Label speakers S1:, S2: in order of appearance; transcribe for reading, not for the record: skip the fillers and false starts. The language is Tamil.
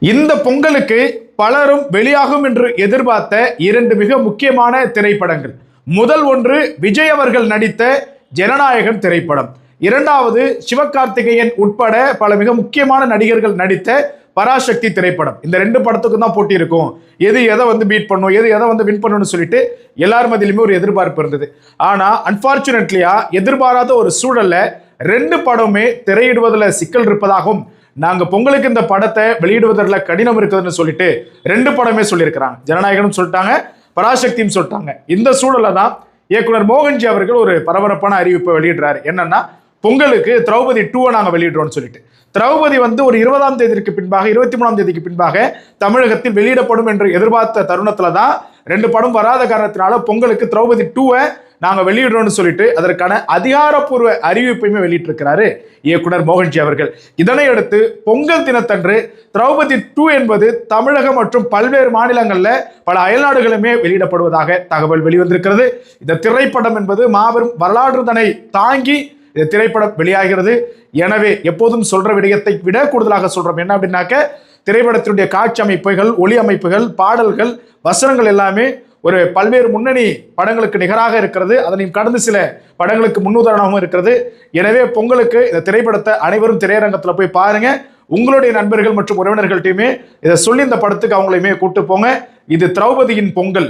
S1: இந்த பொங்கலுக்கு பலரும் வெளியாகும் என்று எதிர்பார்த்த இரண்டு மிக முக்கியமான திரைப்படங்கள். முதல் ஒன்று விஜய் அவர்கள் நடித்த ஜனநாயகன் திரைப்படம். இரண்டாவது சிவகார்த்திகேயன் உட்பட பல மிக முக்கியமான நடிகர்கள் நடித்த பராசக்தி திரைப்படம். இந்த ரெண்டு படத்துக்கும் தான் போட்டி இருக்கும். எது எதை பீட் பண்ணும், எது எதை வின் பண்ணணும்னு சொல்லிட்டு எல்லார் மத்தியிலுமே ஒரு எதிர்பார்ப்பு இருந்தது. ஆனா அன்பார்ச்சுனேட்லியா எதிர்பாராத ஒரு சூழல்ல ரெண்டு படமே திரையிடுவதில் சிக்கல் இருப்பதாகவும், நாங்க பொங்கலுக்கு இந்த படத்தை வெளியிடுவதில் கடினம் இருக்குதுன்னு சொல்லிட்டு ரெண்டு படமே சொல்லியிருக்கிறாங்க. ஜனநாயகனும் சொல்லிட்டாங்க, பராசக்தியும் சொல்லிட்டாங்க. இந்த சூழல்ல தான் இயக்குனர் மோகன்ஜி அவர்கள் ஒரு பரபரப்பான அறிவிப்பை வெளியிடுறாரு. என்னன்னா, பொங்கலுக்கு திரௌபதி 2 நாங்க வெளியிடுறோம்னு சொல்லிட்டு. திரௌபதி ஒரு 20ஆம் தேதிக்கு பின்பாக, 23ஆம் தேதிக்கு பின்பாக தமிழகத்தில் வெளியிடப்படும் என்று எதிர்பார்த்த தருணத்துல தான் ரெண்டு படம் வராத காரணத்தினால பொங்கலுக்கு திரௌபதி 2 நாங்க வெளியிடுறோம்னு சொல்லிட்டு அதற்கான அதிகாரப்பூர்வ அறிவிப்பையுமே வெளியிட்டிருக்கிறாரு இயக்குனர் மோகன்ஜி அவர்கள். இதனை அடுத்து பொங்கல் தினத்தன்று திரௌபதி 2 என்பது தமிழகம் மற்றும் பல்வேறு மாநிலங்கள்ல பல அயல்நாடுகளுமே வெளியிடப்படுவதாக தகவல் வெளிவந்திருக்கிறது. இந்த திரைப்படம் என்பது மாபெரும் வரலாற்று தனை தாங்கி இந்த திரைப்படம் வெளியாகிறது. எனவே எப்போதும் சொல்ற விடயத்தை விட கூடுதலாக சொல்றோம். என்ன அப்படின்னாக்க, திரைப்படத்தினுடைய காட்சி அமைப்புகள், ஒளி அமைப்புகள், பாடல்கள், வசனங்கள் எல்லாமே ஒரு பல்வேறு முன்னணி படங்களுக்கு நிகராக இருக்கிறது. அதனையும் கடந்து சில படங்களுக்கு முன்னுதாரணமாகவும் இருக்கிறது. எனவே பொங்கலுக்கு இந்த திரைப்படத்தை அனைவரும் திரையரங்கத்தில் போய் பாருங்க. உங்களுடைய நண்பர்கள் மற்றும் உறவினர்கள்ட்டையுமே இதை சொல்லி இந்த படத்துக்கு அவங்களையுமே கூட்டு போங்க. இது திரௌபதியின் பொங்கல்.